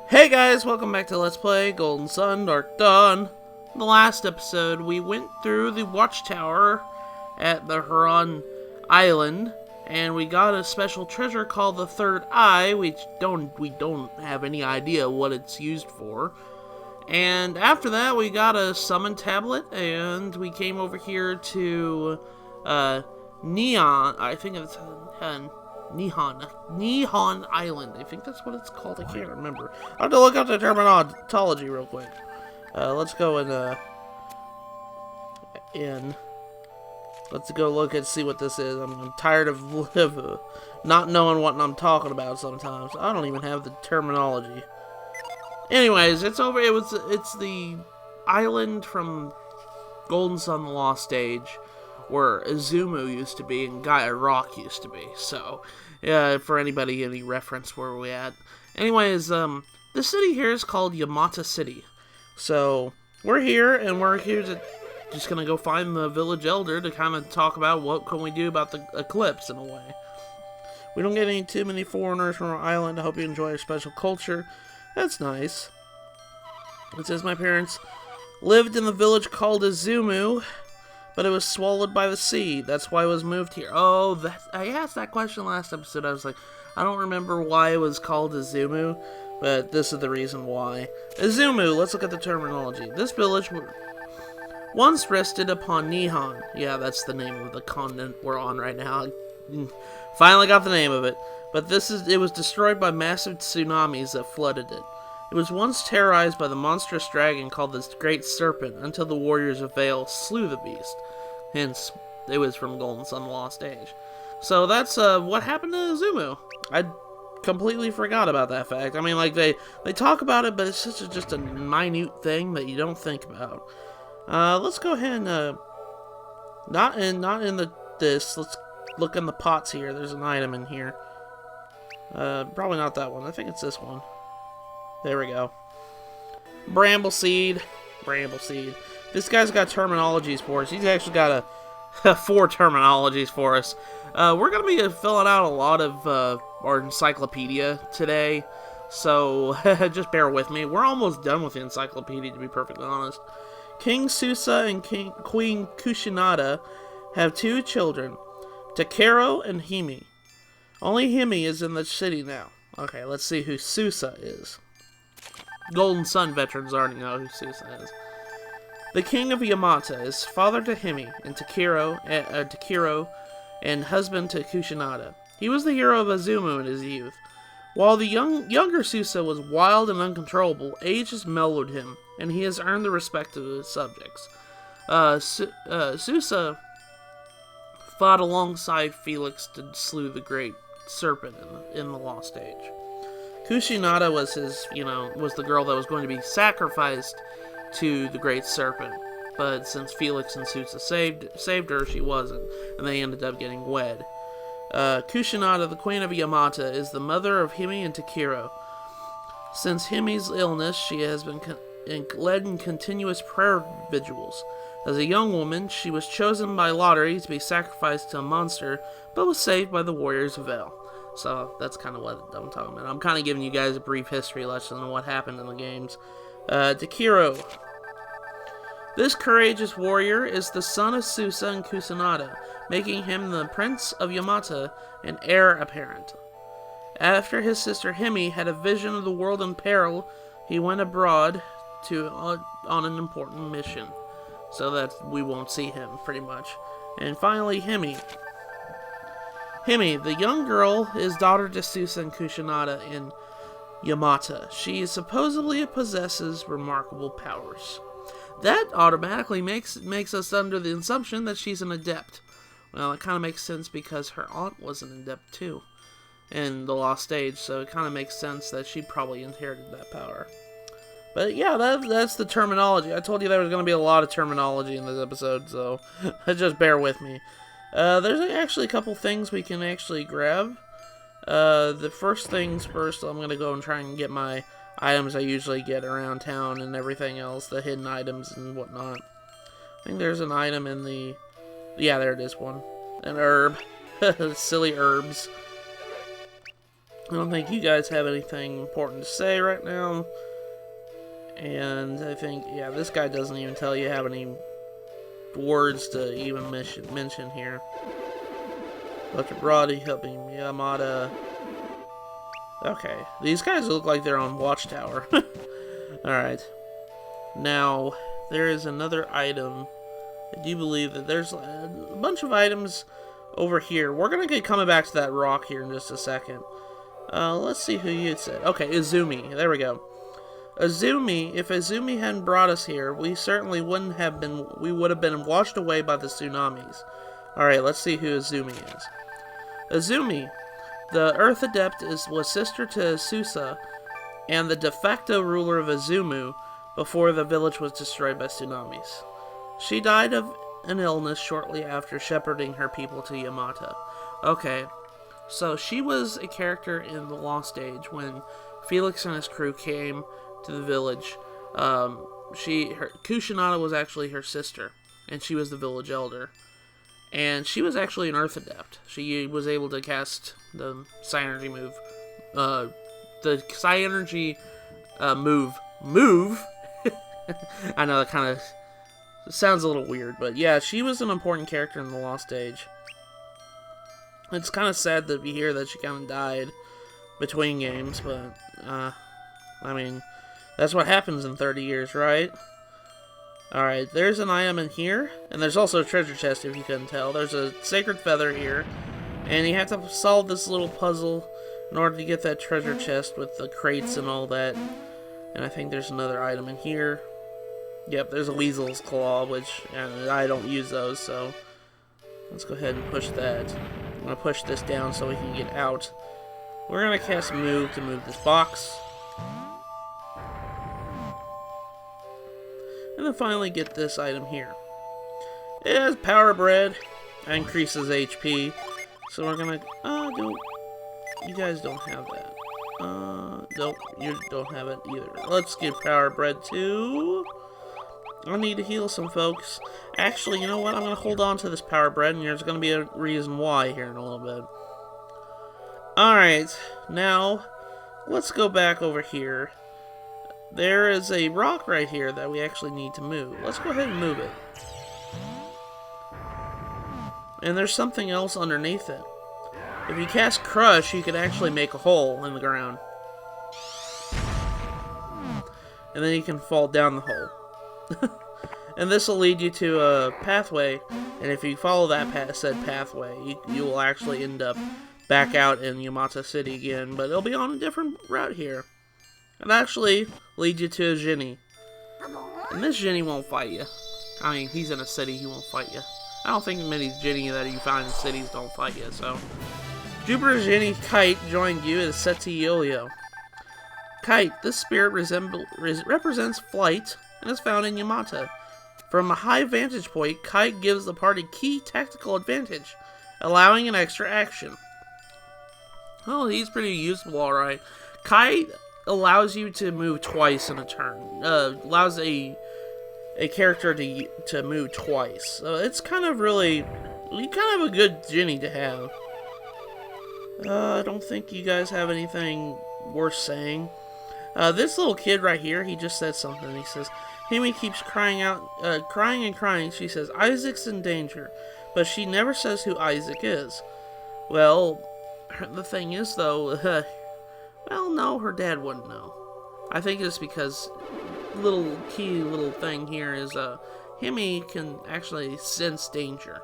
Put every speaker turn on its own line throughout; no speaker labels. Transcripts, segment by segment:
Hey guys, welcome back to Let's Play Golden Sun Dark Dawn. In the last episode, we went through the watchtower at the Huron Island, and we got a special treasure called the Third Eye, which we don't have any idea what it's used for. And after that, we got a summon tablet, and we came over here to Neon. I think it's Nihon Island. I think that's what it's called. I can't remember. I have to look up the terminology real quick. Let's go in. Let's go look and see what this is. I'm tired of not knowing what I'm talking about sometimes. I don't even have the terminology. Anyways, it's the island from Golden Sun the Lost Age, where Izumu used to be and Gaia Rock used to be. So, for anybody, any reference where we're at. Anyways, the city here is called Yamata City. So, we're here, and we're here to just gonna go find the village elder to kind of talk about what can we do about the eclipse in a way. We don't get too many foreigners from our island. I hope you enjoy our special culture. That's nice. It says my parents lived in the village called Izumu, but it was swallowed by the sea. That's why it was moved here. Oh, I asked that question last episode. I was like, I don't remember why it was called Izumu, but this is the reason why. Izumu, let's look at the terminology. This village once rested upon Nihon. Yeah, that's the name of the continent we're on right now. Finally got the name of it. But it was destroyed by massive tsunamis that flooded it. It was once terrorized by the monstrous dragon called the Great Serpent until the warriors of Vale slew the beast. Hence, it was from Golden Sun Lost Age. So that's what happened to Izumu. I completely forgot about that fact. I mean, like, they talk about it, but it's just a minute thing that you don't think about. Let's go ahead and, not in this. Let's look in the pots here. There's an item in here. Probably not that one. I think it's this one. There we go. Bramble seed. This guy's got terminologies for us. He's actually got 4 terminologies for us. We're going to be filling out a lot of our encyclopedia today, so just bear with me. We're almost done with the encyclopedia, to be perfectly honest. King Susa and Queen Kushinada have 2 children, Takero and Himi. Only Himi is in the city now. Okay, let's see who Susa is. Golden Sun veterans already know who Susa is. The king of Yamata is father to Himi and Takero and husband to Kushinada. He was the hero of Izumu in his youth. While the younger Susa was wild and uncontrollable, age has mellowed him, and he has earned the respect of his subjects. Susa fought alongside Felix to slew the Great Serpent in the Lost Age. Kushinada was was the girl that was going to be sacrificed to the Great Serpent, but since Felix and Susa saved her, she wasn't, and they ended up getting wed. Kushinada, the queen of Yamata, is the mother of Himi and Takero. Since Himi's illness, she has been led in continuous prayer vigils. As a young woman, she was chosen by lottery to be sacrificed to a monster, but was saved by the warriors of Vale. So that's kind of what I'm talking about. I'm kind of giving you guys a brief history lesson on what happened in the games. Takero. This courageous warrior is the son of Susa and Kusanada, making him the prince of Yamata and heir apparent. After his sister Himi had a vision of the world in peril, he went abroad on an important mission, so that we won't see him, pretty much. And finally, Himi. Himi, the young girl, is daughter to Susa and Kushinada in Yamata. She supposedly possesses remarkable powers. That automatically makes us under the assumption that she's an adept. Well, it kind of makes sense because her aunt was an adept too in the Lost Age, so it kind of makes sense that she probably inherited that power. But yeah, that's the terminology. I told you there was going to be a lot of terminology in this episode, so just bear with me. There's actually a couple things we can actually grab. The first things first, I'm going to go and try and get my items I usually get around town and everything else, the hidden items and whatnot. I think there's an item in the... Yeah, there it is, one. An herb. Silly herbs. I don't think you guys have anything important to say right now. And I think, yeah, this guy doesn't even tell you have any words to even mention here. Dr. Brody helping Yamata. Okay, these guys look like they're on Watchtower. Alright. Now, there is another item. I do believe that there's a bunch of items over here. We're going to get coming back to that rock here in just a second. Let's see who you said. Okay, Izumi. There we go. Izumi, if Izumi hadn't brought us here, we certainly wouldn't have been, we would have been washed away by the tsunamis. Alright, let's see who Izumi is. Izumi, the Earth Adept, was sister to Susa, and the de facto ruler of Izumu before the village was destroyed by tsunamis. She died of an illness shortly after shepherding her people to Yamata. Okay, so she was a character in the Lost Age when Felix and his crew came to the village. Kushinada was actually her sister, and she was the village elder. And she was actually an Earth Adept. She was able to cast the Psy-Energy move. The Psy-Energy move. I know that kind of sounds a little weird, but yeah, she was an important character in the Lost Age. It's kind of sad to hear that she kind of died between games, but I mean, that's what happens in 30 years, right? Alright, there's an item in here, and there's also a treasure chest if you couldn't tell. There's a sacred feather here, and you have to solve this little puzzle in order to get that treasure chest with the crates and all that. And I think there's another item in here. Yep, there's a weasel's claw, which I don't use those, so let's go ahead and push that. I'm going to push this down so we can get out. We're going to cast move to move this box. And then finally get this item here. It has power bread. Increases HP. So we're gonna... you guys don't have that. Nope, you don't have it either. Let's get power bread too. I need to heal some folks. Actually, you know what? I'm gonna hold on to this power bread, and there's gonna be a reason why here in a little bit. Alright, now let's go back over here. There is a rock right here that we actually need to move. Let's go ahead and move it. And there's something else underneath it. If you cast Crush, you can actually make a hole in the ground. And then you can fall down the hole. And this will lead you to a pathway. And if you follow that said pathway, you will actually end up back out in Yamata City again. But it'll be on a different route here. And actually lead you to a Genie. And this Genie won't fight you. I mean, he's in a city, he won't fight you. I don't think many Genie that you find in cities don't fight you, so. Jupiter's Genie Kite joined you as Seti Yolio. Kite, this spirit represents flight and is found in Yamata. From a high vantage point, Kite gives the party key tactical advantage, allowing an extra action. Oh, he's pretty useful, alright. Kite allows you to move twice in a turn. Allows a character to move twice. So it's kind of really kind of a good Genie to have. I don't think you guys have anything worth saying. This little kid right here, he just said something. He says, Himi keeps crying and crying. She says, Isaac's in danger. But she never says who Isaac is. Well, the thing is, though, well, no, her dad wouldn't know. I think it's because little thing here is, Himi can actually sense danger.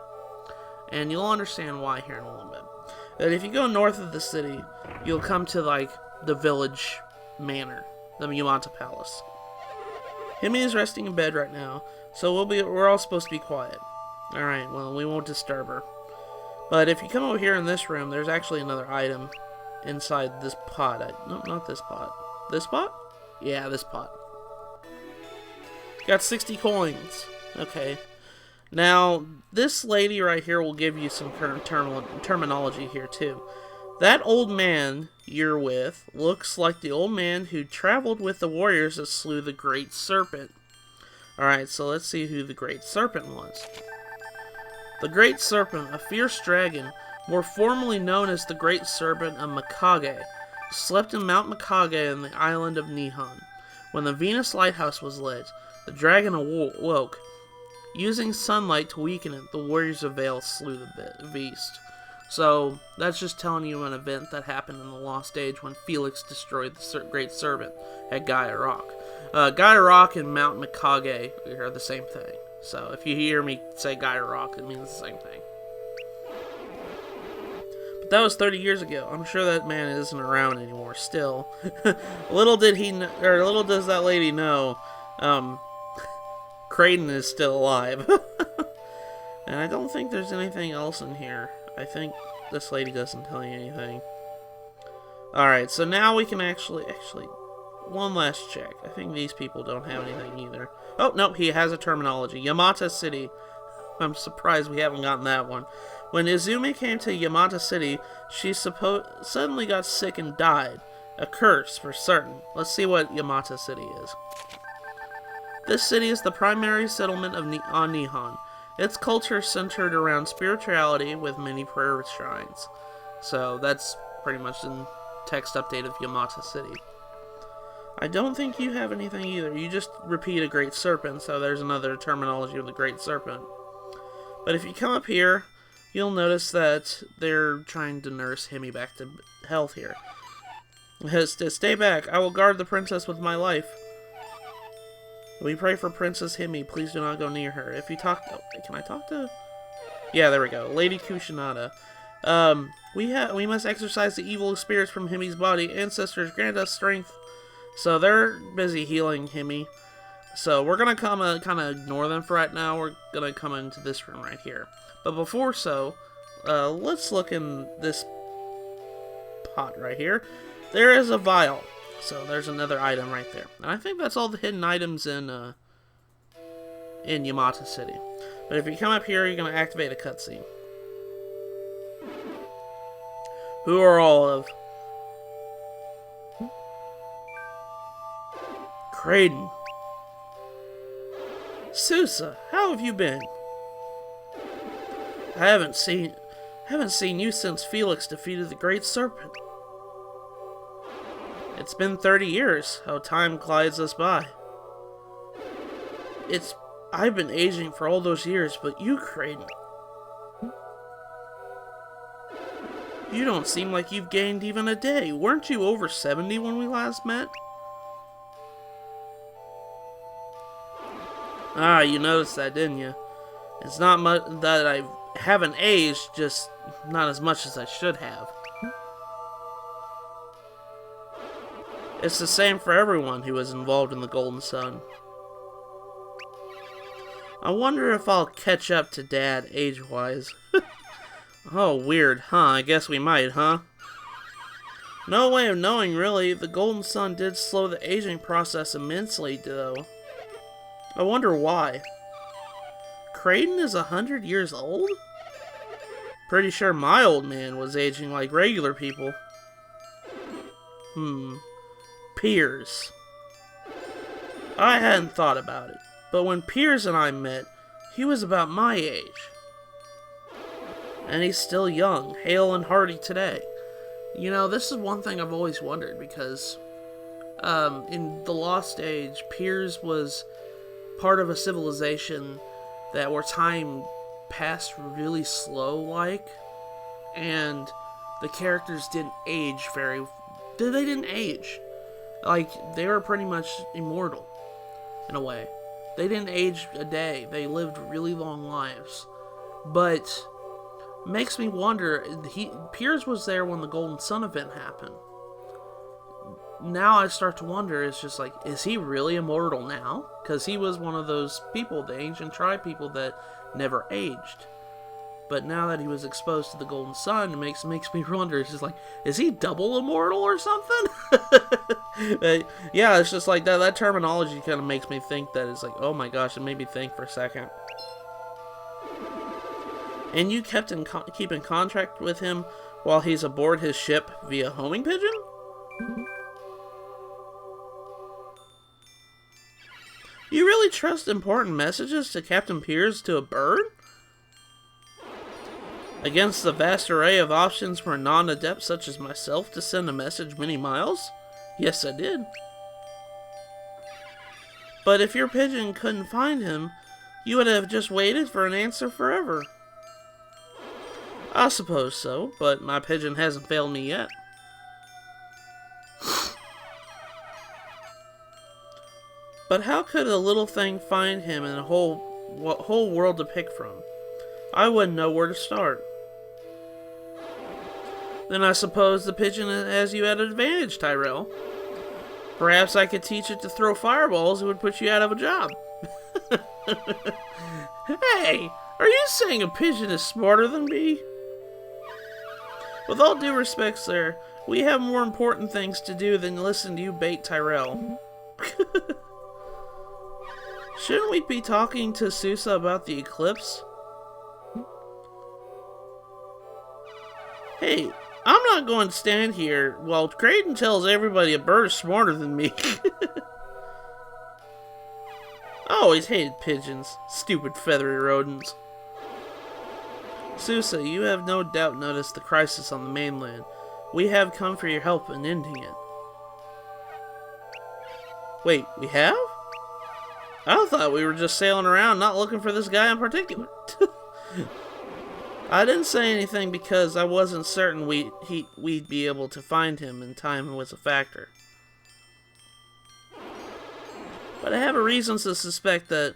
And you'll understand why here in a little bit. That if you go north of the city, you'll come to, like, the village manor, the Yamata Palace. Himi is resting in bed right now, so we're all supposed to be quiet. Alright, well, we won't disturb her. But if you come over here in this room, there's actually another item inside this pot. No, not this pot. This pot? Yeah, this pot. Got 60 coins. Okay. Now, this lady right here will give you some current terminology here, too. That old man you're with looks like the old man who traveled with the warriors that slew the Great Serpent. Alright, so let's see who the Great Serpent was. The Great Serpent, a fierce dragon, more formally known as the Great Serpent of Mikage, slept in Mount Mikage in the island of Nihon. When the Venus lighthouse was lit, the dragon awoke. Using sunlight to weaken it, the warriors of Vale slew the beast. So, that's just telling you an event that happened in the Lost Age when Felix destroyed the Great Serpent at Gaia Rock. Gaia Rock and Mount Mikage are the same thing. So, if you hear me say Gaia Rock, it means the same thing. But that was 30 years ago. I'm sure that man isn't around anymore still. Little does that lady know, Kraden is still alive. And I don't think there's anything else in here. I think this lady doesn't tell you anything. Alright, so now we can actually, one last check. I think these people don't have anything either. Oh, no, he has a terminology. Yamata City. I'm surprised we haven't gotten that one. When Izumi came to Yamata City, she suddenly got sick and died. A curse, for certain. Let's see what Yamata City is. This city is the primary settlement on Nihon. Its culture is centered around spirituality with many prayer shrines. So that's pretty much the text update of Yamata City. I don't think you have anything either. You just repeat a Great Serpent, so there's another terminology of the Great Serpent. But if you come up here, you'll notice that they're trying to nurse Himi back to health here. It has to stay back. I will guard the princess with my life. We pray for Princess Himi. Please do not go near her. If you talk... Oh, can I talk to... Yeah, there we go. Lady Kushinada. We must exorcise the evil spirits from Himi's body. Ancestors, grant us strength. So they're busy healing Himi. So we're going to come kind of ignore them for right now. We're going to come into this room right here. But before so, let's look in this pot right here. There is a vial. So there's another item right there. And I think that's all the hidden items in Yamata City. But if you come up here, you're going to activate a cutscene. Who are all of? Kraden. Susa, how have you been? I haven't seen you since Felix defeated the Great Serpent. It's been 30 years. How time glides us by. I've been aging for all those years, but you, Kraden. You don't seem like you've gained even a day. Weren't you over 70 when we last met? Ah, you noticed that, didn't you? It's not much that I haven't aged, just not as much as I should have. It's the same for everyone who was involved in the Golden Sun. I wonder if I'll catch up to Dad age-wise. Oh, weird, huh? I guess we might, huh? No way of knowing, really. The Golden Sun did slow the aging process immensely, though. I wonder why. Kraden is 100 years old? Pretty sure my old man was aging like regular people. Piers. I hadn't thought about it, but when Piers and I met, he was about my age. And he's still young, hale and hearty today. You know, this is one thing I've always wondered, because in the Lost Age, Piers was part of a civilization that where time passed really slow-like, and the characters didn't age they didn't age. Like, they were pretty much immortal, in a way. They didn't age a day. They lived really long lives. But makes me wonder, Piers was there when the Golden Sun event happened. Now I start to wonder, it's just like, is he really immortal now? Because he was one of those people, the ancient tribe people that never aged. But now that he was exposed to the Golden Sun, it makes me wonder, it's just like, is he double immortal or something? Yeah, it's just like that terminology kind of makes me think that it's like, oh my gosh, it made me think for a second. And you keep in contact with him while he's aboard his ship via homing pigeon? You really trust important messages to Captain Piers to a bird? Against the vast array of options for a non-adept such as myself to send a message many miles? Yes, I did. But if your pigeon couldn't find him, you would have just waited for an answer forever. I suppose so, but my pigeon hasn't failed me yet. But how could a little thing find him in a whole world to pick from? I wouldn't know where to start. Then I suppose the pigeon has you at an advantage, Tyrell. Perhaps I could teach it to throw fireballs and would put you out of a job. Hey, are you saying a pigeon is smarter than me? With all due respect, sir, we have more important things to do than listen to you bait Tyrell. Shouldn't we be talking to Susa about the eclipse? Hey, I'm not going to stand here while Creighton tells everybody a bird is smarter than me. I always hated pigeons. Stupid feathery rodents. Susa, you have no doubt noticed the crisis on the mainland. We have come for your help in ending it. Wait, we have? I thought we were just sailing around not looking for this guy in particular. I didn't say anything because I wasn't certain we'd be able to find him in time was a factor. But I have a reason to suspect that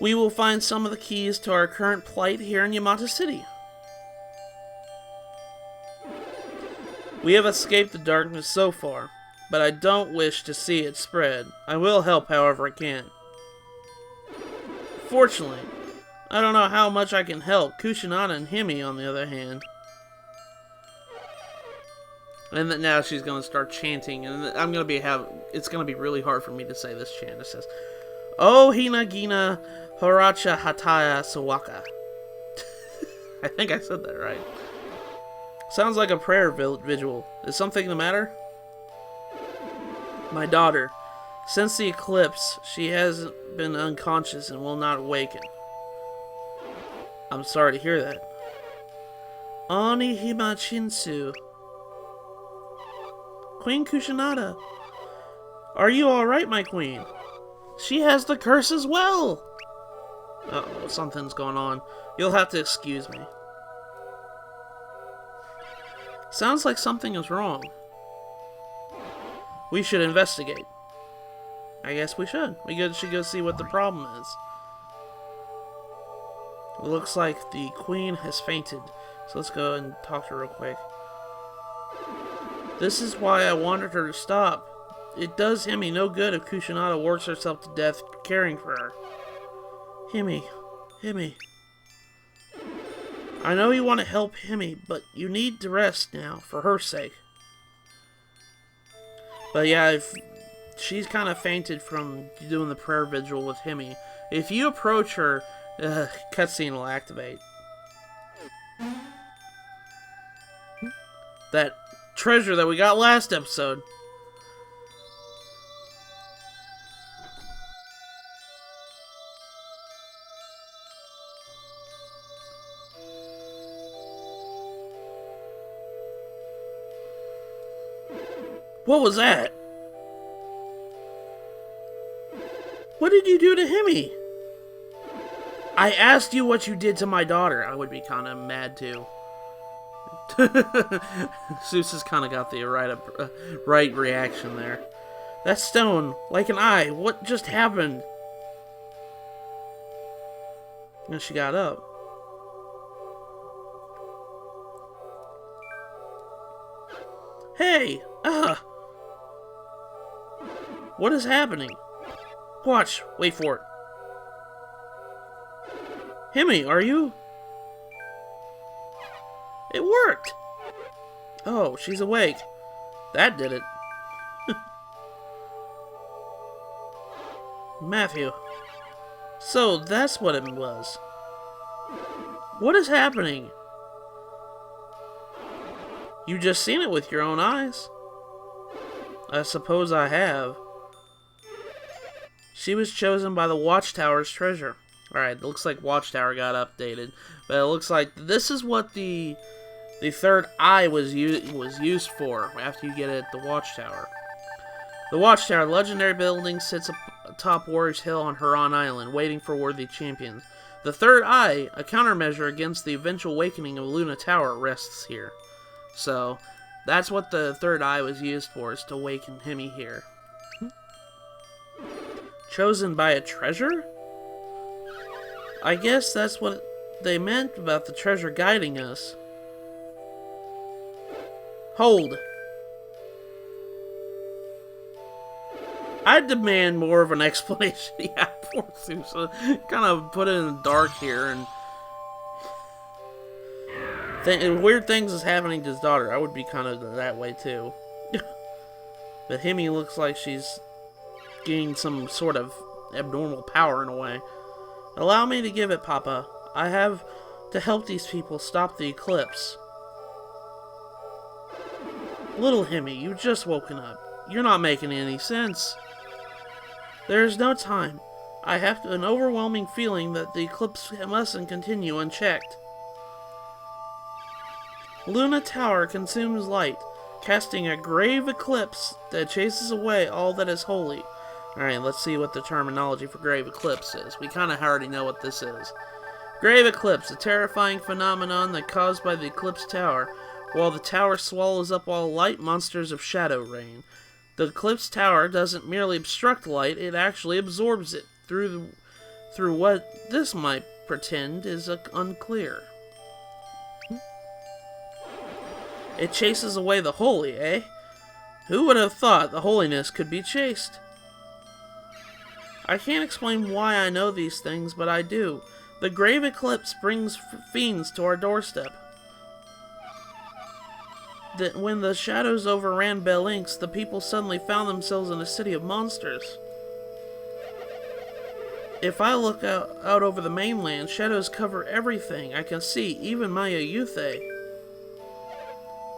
we will find some of the keys to our current plight here in Yamata City. We have escaped the darkness so far, but I don't wish to see it spread. I will help however I can. Fortunately, I don't know how much I can help. Kushinada and Himi, on the other hand. And then now she's going to start chanting, and I'm going to it's going to be really hard for me to say this chant. It says, "Oh Hinagina Horacha Hataya Sawaka." I think I said that right. Sounds like a prayer vigil. Is something the matter? My daughter. Since the eclipse, she has been unconscious and will not awaken. I'm sorry to hear that. Ani Hima Chinsu. Queen Kushinada. Are you alright, my queen? She has the curse as well. Uh-oh, something's going on. You'll have to excuse me. Sounds like something is wrong. We should investigate. I guess we should. We should go see what the problem is. It looks like the queen has fainted. So let's go and talk to her real quick. This is why I wanted her to stop. It does Himi no good if Kushinada works herself to death caring for her. Himi. I know you want to help Himi, but you need to rest now, for her sake. But yeah, if she's kind of fainted from doing the prayer vigil with Himi. If you approach her, cutscene will activate. That treasure that we got last episode. What was that? What did you do to Himi? I asked you what you did to my daughter. I would be kind of mad too. Susa's kind of got the right reaction there. That stone, like an eye. What just happened? And she got up. Hey! What is happening? Watch. Wait for it. Himi, are you? It worked! Oh, she's awake. That did it. Matthew. So, that's what it was. What is happening? You just seen it with your own eyes. I suppose I have. She was chosen by the Watchtower's treasure. Alright, it looks like Watchtower got updated. But it looks like this is what the third eye was used for after you get it at the Watchtower. The Watchtower, legendary building, sits atop Warriors Hill on Huron Island, waiting for worthy champions. The third eye, a countermeasure against the eventual awakening of Luna Tower, rests here. So, that's what the third eye was used for, is to awaken Himi here. Chosen by a treasure? I guess that's what they meant about the treasure guiding us. Hold. I demand more of an explanation. Yeah, poor Susa. Kind of put it in the dark here, and weird things is happening to his daughter. I would be kind of that way too. But Himi looks like she's gaining some sort of abnormal power in a way. Allow me to give it, Papa. I have to help these people stop the eclipse. Little Himi, you've just woken up. You're not making any sense. There is no time. I have an overwhelming feeling that the eclipse mustn't continue unchecked. Luna Tower consumes light, casting a grave eclipse that chases away all that is holy. Alright, let's see what the terminology for grave eclipse is. We kind of already know what this is. Grave eclipse, a terrifying phenomenon that caused by the eclipse tower. While the tower swallows up all light, monsters of shadow reign. The eclipse tower doesn't merely obstruct light, it actually absorbs it through what this might pretend is unclear. It chases away the holy, eh? Who would have thought the holiness could be chased? I can't explain why I know these things, but I do. The grave eclipse brings fiends to our doorstep. When the shadows overran Bel Inks, the people suddenly found themselves in a city of monsters. If I look out over the mainland, shadows cover everything I can see, even Maya Yuthe.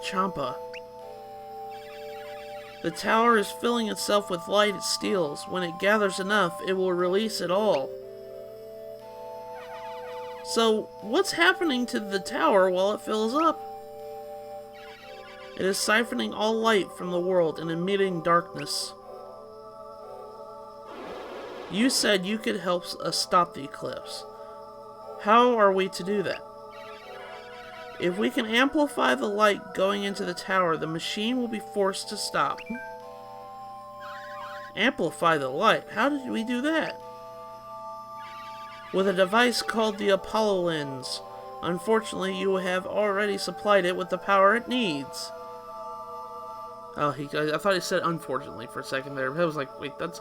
Champa. The tower is filling itself with light it steals. When it gathers enough, it will release it all. So, what's happening to the tower while it fills up? It is siphoning all light from the world and emitting darkness. You said you could help us stop the eclipse. How are we to do that? If we can amplify the light going into the tower, the machine will be forced to stop. Amplify the light? How did we do that? With a device called the Apollo Lens. Unfortunately, you have already supplied it with the power it needs. Oh, I thought he said unfortunately for a second there. I was like, wait, that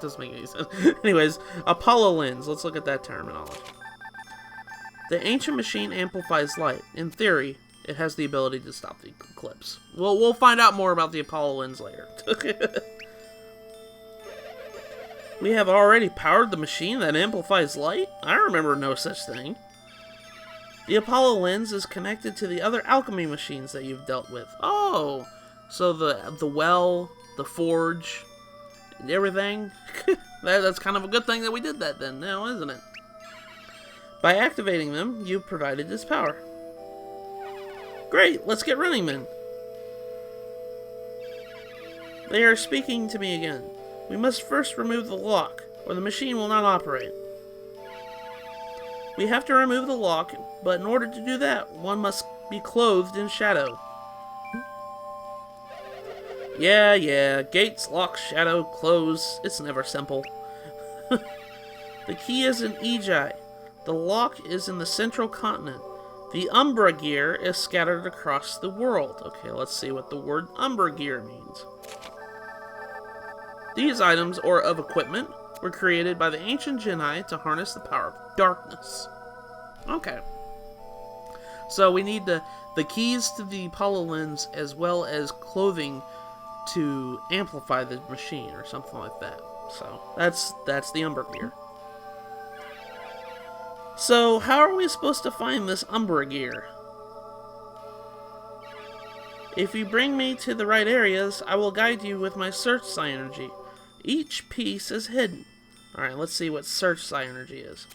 doesn't make any sense. Anyways, Apollo Lens. Let's look at that terminology. The ancient machine amplifies light. In theory, it has the ability to stop the eclipse. We'll find out more about the Apollo Lens later. We have already powered the machine that amplifies light? I remember no such thing. The Apollo Lens is connected to the other alchemy machines that you've dealt with. Oh, so the well, the forge, and everything. That's kind of a good thing that we did that then, now, isn't it? By activating them, you've provided this power. Great, let's get running then. They are speaking to me again. We must first remove the lock, or the machine will not operate. We have to remove the lock, but in order to do that, one must be clothed in shadow. Yeah, gates, lock, shadow, close. It's never simple. The key is in Ejai. The lock is in the central continent. The Umbra gear is scattered across the world. Okay, let's see what the word Umbra gear means. These items, or of equipment, were created by the ancient Genii to harness the power of darkness. Okay. So we need the keys to the Apollo Lens as well as clothing to amplify the machine or something like that. So that's the Umbra gear. So how are we supposed to find this Umbra gear? If you bring me to the right areas, I will guide you with my search energy. Each piece is hidden. Alright, let's see what Search Psi Energy is.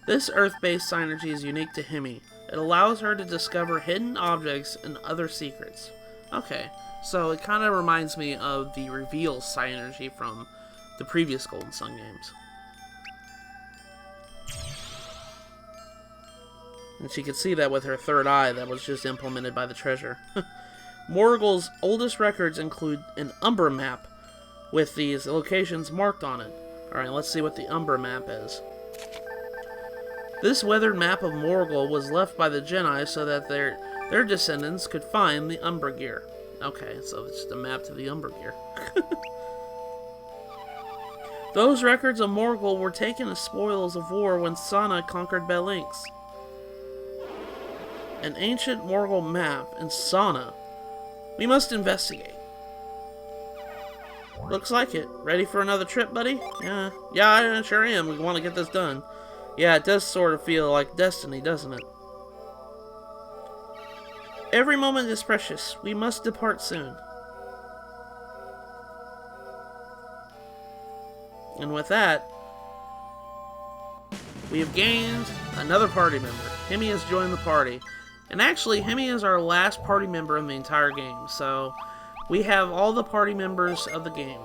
This Earth-based Psi Energy is unique to Himi. It allows her to discover hidden objects and other secrets. Okay, so it kind of reminds me of the Reveal Psi Energy from the previous Golden Sun games. And she could see that with her third eye that was just implemented by the treasure. Morgul's oldest records include an Umbra map with these locations marked on it. Alright, let's see what the Umbra map is. This weathered map of Morgul was left by the Jedi so that their descendants could find the Umbra gear. Okay, so it's just a map to the Umbra gear. Those records of Morgul were taken as spoils of war when Sana conquered Belinx. An ancient Morgul map in Sana. We must investigate. Looks like it. Ready for another trip, buddy? Yeah, I sure am. We want to get this done. Yeah, it does sort of feel like destiny, doesn't it? Every moment is precious. We must depart soon. And with that, we have gained another party member. Himi has joined the party. And actually, Himi is our last party member in the entire game. So, we have all the party members of the game.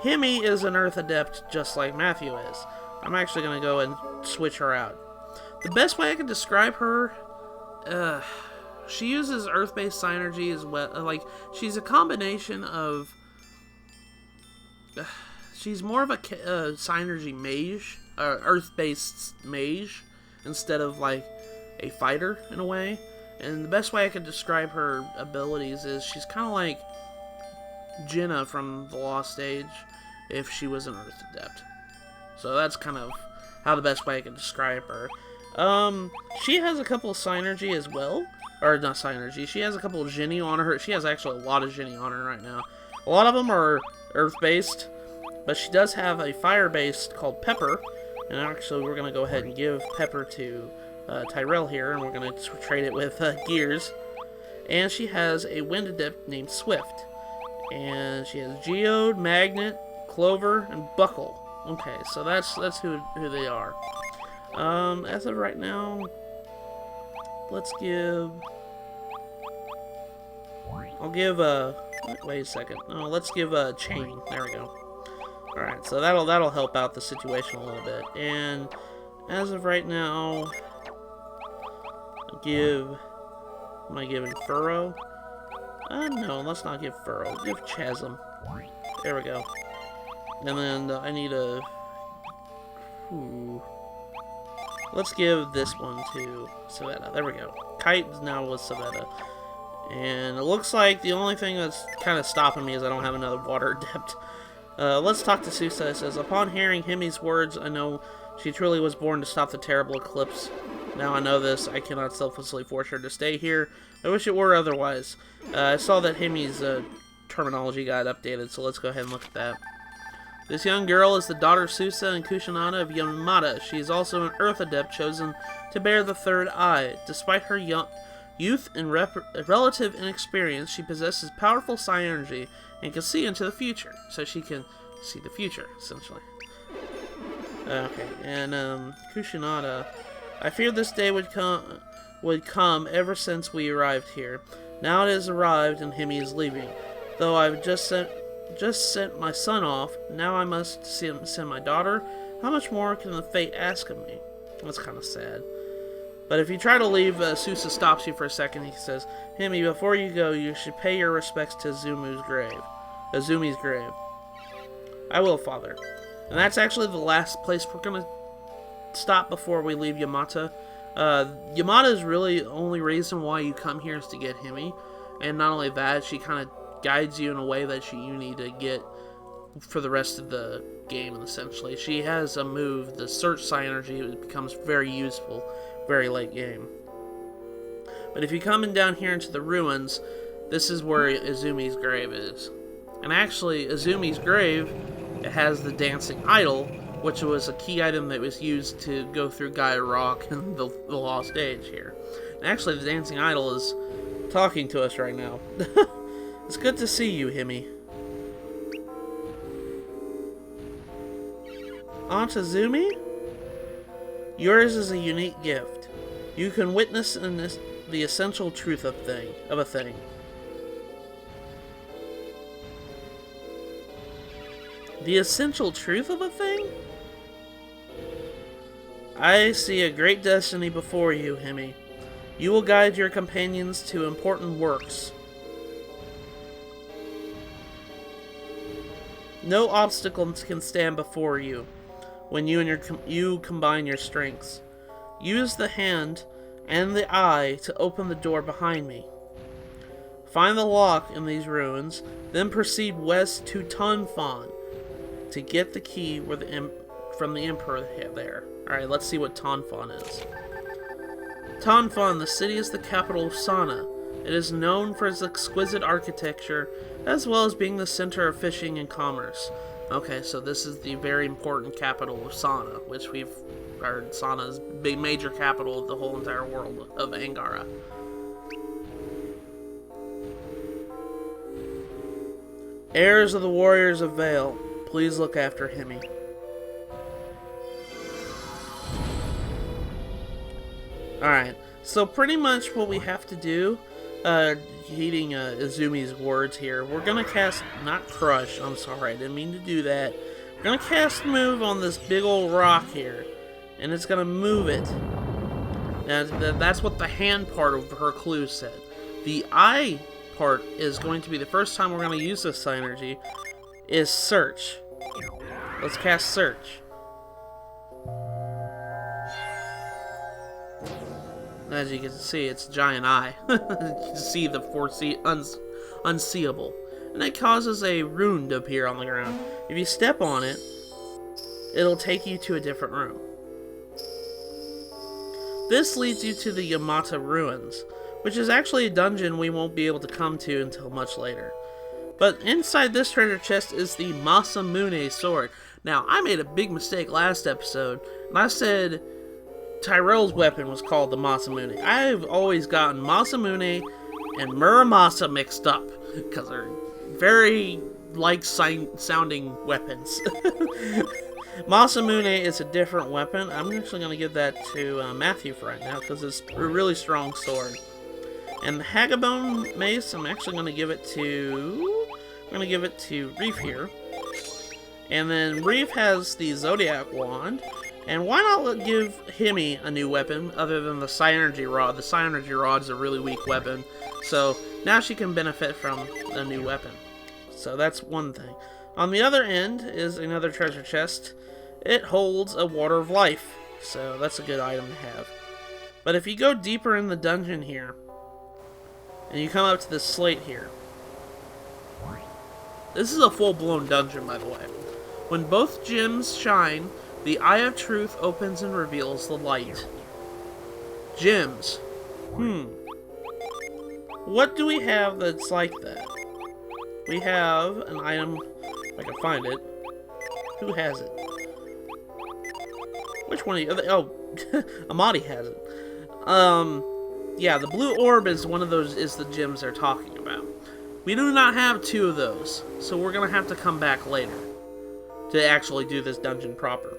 Himi is an Earth Adept just like Matthew is. I'm actually going to go and switch her out. The best way I can describe her, she uses Earth-based Psi Energy as well. Like, she's a combination of... she's more of a Psi Energy mage, Earth-based mage, instead of, like, a fighter, in a way. And the best way I could describe her abilities is she's kind of like Jenna from The Lost Age, if she was an Earth Adept. So that's kind of how the best way I can describe her. She has a couple of Psi Energy as well. Or, not Psi Energy. She has a couple of Genie on her. She has actually a lot of Genie on her right now. A lot of them are Earth-based. But she does have a Fire-based called Pepper. And actually, we're going to go ahead and give Pepper to Tyrell here. And we're going to trade it with Gears. And she has a Wind Adept named Swift. And she has Geode, Magnet, Clover, and Buckle. Okay, so that's who they are. As of right now, let's give... I'll give wait a second. No, let's give a Chain. There we go. Alright, so that'll help out the situation a little bit. And as of right now, I'll give... Am I giving Furrow? No, let's not give Furrow. Give Chasm. There we go. And then I need a... Let's give this one to Savetta. There we go. Kite is now with Savetta. And it looks like the only thing that's kind of stopping me is I don't have another Water Adept. Let's talk to Susa. It says, upon hearing Himi's words, I know she truly was born to stop the terrible eclipse. Now I know this. I cannot selflessly force her to stay here. I wish it were otherwise. I saw that Himi's terminology got updated, so let's go ahead and look at that. This young girl is the daughter of Susa and Kushinada of Yamata. She is also an Earth Adept chosen to bear the third eye. Despite her youth and relative inexperience, she possesses powerful Psi Energy and can see into the future. So she can see the future, essentially. Okay, and Kushinada. I feared this day would come ever since we arrived here. Now it has arrived and Himi is leaving. Though I've just sent my son off, now I must send my daughter. How much more can the fate ask of me? That's kind of sad. But if you try to leave, Susa stops you for a second. He says, Himi, before you go, you should pay your respects to Azumi's grave. I will, father. And that's actually the last place we're going to stop before we leave Yamata. Yamata is really the only reason why you come here is to get Himi. And not only that, she kind of guides you in a way that you need to get for the rest of the game, essentially. She has a move, the Search Psi Energy, it becomes very useful, very late game. But if you come in down here into the ruins, this is where Azumi's grave is. And actually, Azumi's grave, it has the Dancing Idol, which was a key item that was used to go through Gaia Rock and the Lost Age here. And actually, the Dancing Idol is talking to us right now. It's good to see you, Himi. Aunt Azumi? Yours is a unique gift. You can witness in this the essential truth of a thing. The essential truth of a thing? I see a great destiny before you, Himi. You will guide your companions to important works. No obstacles can stand before you when you combine your strengths. Use the hand and the eye to open the door behind me. Find the lock in these ruins, then proceed west to Tonfon to get the key from the Emperor there. Alright, let's see what Tonfon is. Tonfon, the city, is the capital of Sana. It is known for its exquisite architecture, as well as being the center of fishing and commerce. Okay, so this is the very important capital of Sana, which we've heard Sana's big major capital of the whole entire world of Angara. Heirs of the Warriors of Vale, please look after Himi. Alright, so pretty much what we have to do, heeding Izumi's words here, we're gonna cast, not Crush, I'm sorry, I didn't mean to do that. We're gonna cast Move on this big old rock here, and it's gonna move it. Now, that's what the hand part of her clue said. The eye part is going to be the first time we're gonna use this synergy, is Search. Let's cast Search. As you can see, it's a giant eye. You can see the unseeable. And it causes a rune to appear on the ground. If you step on it, it'll take you to a different room. This leads you to the Yamata Ruins, which is actually a dungeon we won't be able to come to until much later. But inside this treasure chest is the Masamune sword. Now, I made a big mistake last episode, and I said Tyrell's weapon was called the Masamune. I've always gotten Masamune and Muramasa mixed up, because they're very like-sounding weapons. Masamune is a different weapon. I'm actually going to give that to Matthew for right now, because it's a really strong sword. And the Hagabone mace, I'm actually going to give it to... I'm going to give it to Reef here. And then Reef has the Zodiac Wand. And why not give Himi a new weapon other than the Psy-Energy Rod? The Psy-Energy Rod is a really weak weapon. So now she can benefit from a new weapon. So that's one thing. On the other end is another treasure chest. It holds a Water of Life. So that's a good item to have. But if you go deeper in the dungeon here, and you come up to this slate here. This is a full-blown dungeon, by the way. When both gems shine, the Eye of Truth opens and reveals the light. Gems. What do we have that's like that? We have an item, if I can find it. Who has it? Which one of you? Oh, Amadi has it. Yeah, the blue orb is one of those, is the gems they're talking about. We do not have two of those, so we're going to have to come back later to actually do this dungeon proper.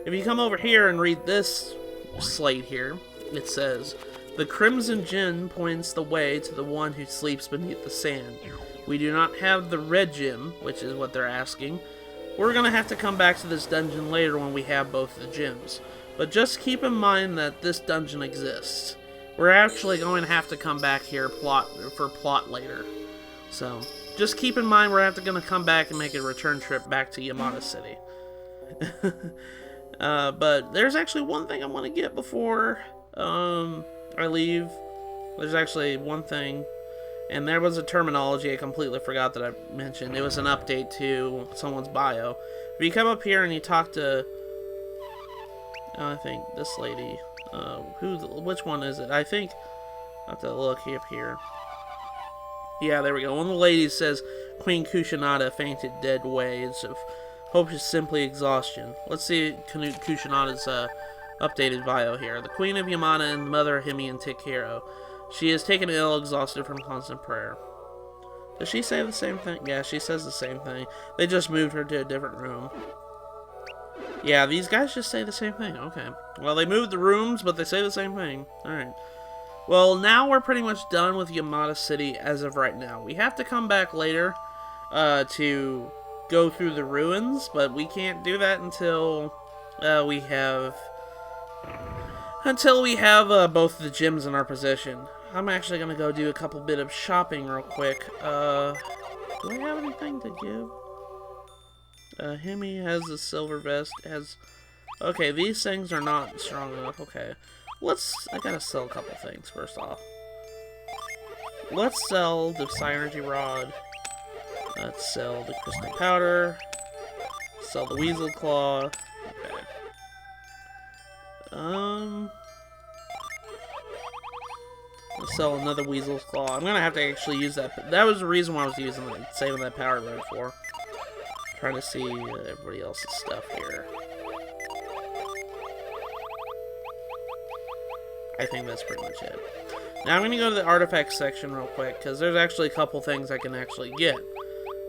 If you come over here and read this slate here, it says, "The Crimson Gem points the way to the one who sleeps beneath the sand. We do not have the red gem," which is what they're asking. We're going to have to come back to this dungeon later when we have both the gems. But just keep in mind that this dungeon exists. We're actually going to have to come back here for plot later. So, just keep in mind we're going to come back and make a return trip back to Yamata City. But there's actually one thing I want to get before I leave. There's actually one thing. And there was a terminology I completely forgot that I mentioned. It was an update to someone's bio. If you come up here and you talk to... I think this lady... which one is it? I think... I'll have to look up here. Yeah, there we go. One of the ladies says, "Queen Kushinada fainted dead waves of hope is simply exhaustion." Let's see Kushinada's updated bio here. "The Queen of Yamata and Mother of Himi and Tikiro. She is taken ill, exhausted from constant prayer." Does she say the same thing? Yeah, she says the same thing. They just moved her to a different room. Yeah, these guys just say the same thing. Okay. Well, they moved the rooms, but they say the same thing. Alright. Well, now we're pretty much done with Yamata City as of right now. We have to come back later to go through the ruins, but we can't do that until we have both the gyms in our possession. I'm actually going to go do a couple bit of shopping real quick. Do I have anything to give? Himi has a silver vest. Okay, these things are not strong enough. Okay. I gotta sell a couple things first off. Let's sell the Psy-Energy Rod. Let's sell the Crystal Powder. Sell the Weasel Claw. Okay. Let's sell another Weasel's Claw. I'm gonna have to actually use that. That was the reason why I was saving that power road for. Trying to see everybody else's stuff here. I think that's pretty much it. Now I'm going to go to the artifacts section real quick, because there's actually a couple things I can actually get.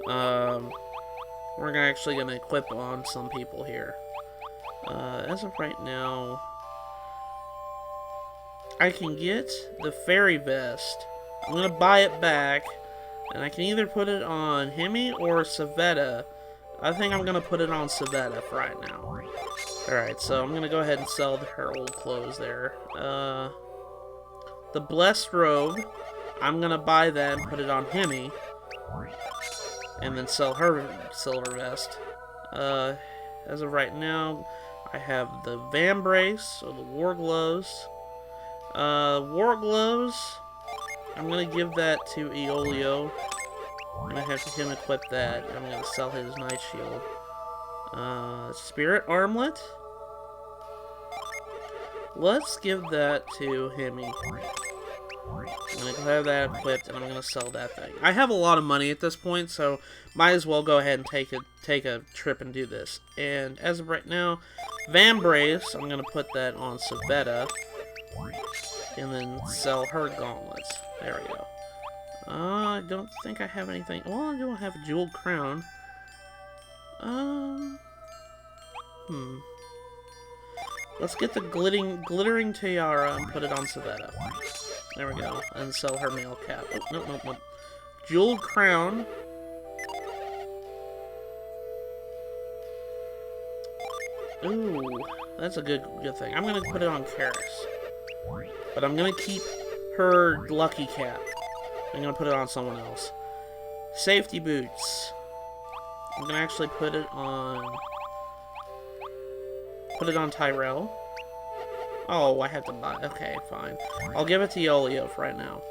We're actually going to equip on some people here. As of right now, I can get the fairy vest. I'm going to buy it back, and I can either put it on Himi or Savetta. I think I'm going to put it on Savetta for right now. Alright, so I'm going to go ahead and sell her old clothes there. The Blessed Robe, I'm going to buy that and put it on Himi. And then sell her silver vest. As of right now, I have the Van Brace, or the War Gloves. War Gloves, I'm going to give that to Aeolio. I'm going to have him equip that. I'm going to sell his Night Shield. Spirit Armlet. Let's give that to Himi. I'm going to have that equipped, and I'm going to sell that thing. I have a lot of money at this point, so might as well go ahead and take a trip and do this. And as of right now, Van Brace, I'm going to put that on Savetta. And then sell her gauntlets. There we go. I don't think I have anything. Well, I don't have a jeweled crown. Let's get the glittering tiara and put it on Savetta. There we go. And sell her mail cap. Oh, nope. Jeweled crown. Ooh, that's a good thing. I'm gonna put it on Karis. But I'm gonna keep her lucky cap. I'm gonna put it on someone else. Safety boots. I'm gonna actually put it on Tyrell. Oh, I have to buy. Okay, fine. I'll give it to Aeolio for right now.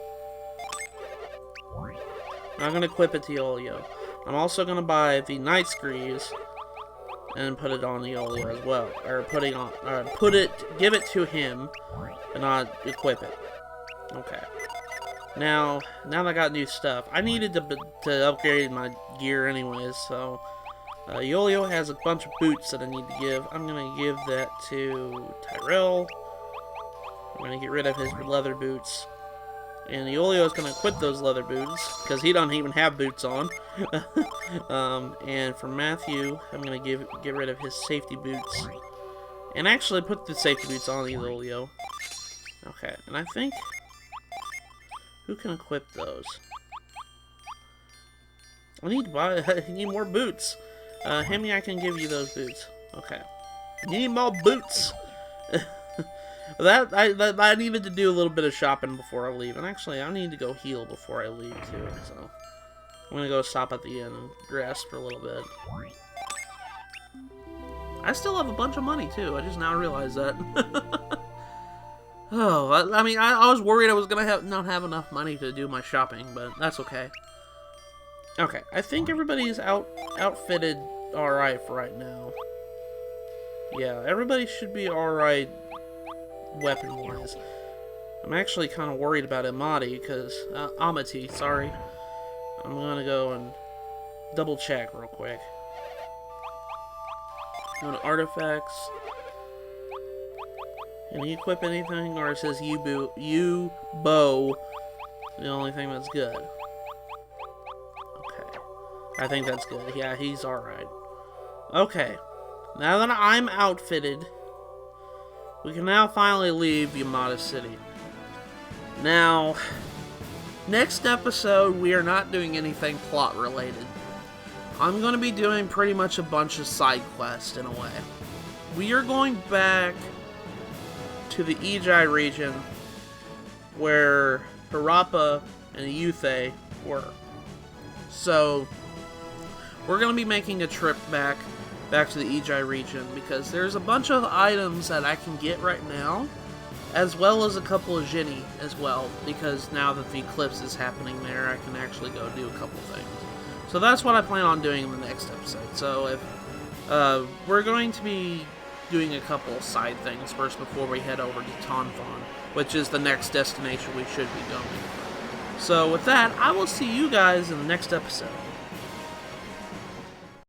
I'm gonna equip it to Aeolio. I'm also gonna buy the Night Screes and put it on Aeolio as well, or give it to him and not equip it. Okay. Now that I got new stuff, I needed to upgrade my gear anyways, so Aeolio has a bunch of boots that I need to give. I'm going to give that to Tyrell. I'm going to get rid of his leather boots. And Aeolio is going to equip those leather boots, because he don't even have boots on. And for Matthew, I'm going to get rid of his safety boots. And actually put the safety boots on Aeolio. Okay, and I think... Who can equip those? I need more boots. Himi, I can give you those boots. Okay. Need more boots! I needed to do a little bit of shopping before I leave. And actually, I need to go heal before I leave, too. So, I'm gonna go stop at the inn and rest for a little bit. I still have a bunch of money, too. I just now realized that. Oh, I mean, I was worried I was gonna not have enough money to do my shopping, but that's okay. Okay, I think everybody's outfitted alright for right now. Yeah, everybody should be alright weapon-wise. I'm actually kind of worried about Amati, because... Amati, sorry. I'm gonna go and double-check real quick. Go to artifacts. Can he equip anything, or it says you bow, the only thing that's good? Okay. I think that's good. Yeah, he's alright. Okay. Now that I'm outfitted, we can now finally leave Yamata City. Now, next episode, we are not doing anything plot related. I'm going to be doing pretty much a bunch of side quests in a way. We are going back to the Ijai region where Harappa and Yuthe were. So, we're going to be making a trip back to the Ijai region because there's a bunch of items that I can get right now, as well as a couple of Jinni as well, because now that the eclipse is happening there, I can actually go do a couple things. So that's what I plan on doing in the next episode. So if we're going to be doing a couple of side things first before we head over to Tonfon, which is the next destination we should be going. So with that, I will see you guys in the next episode.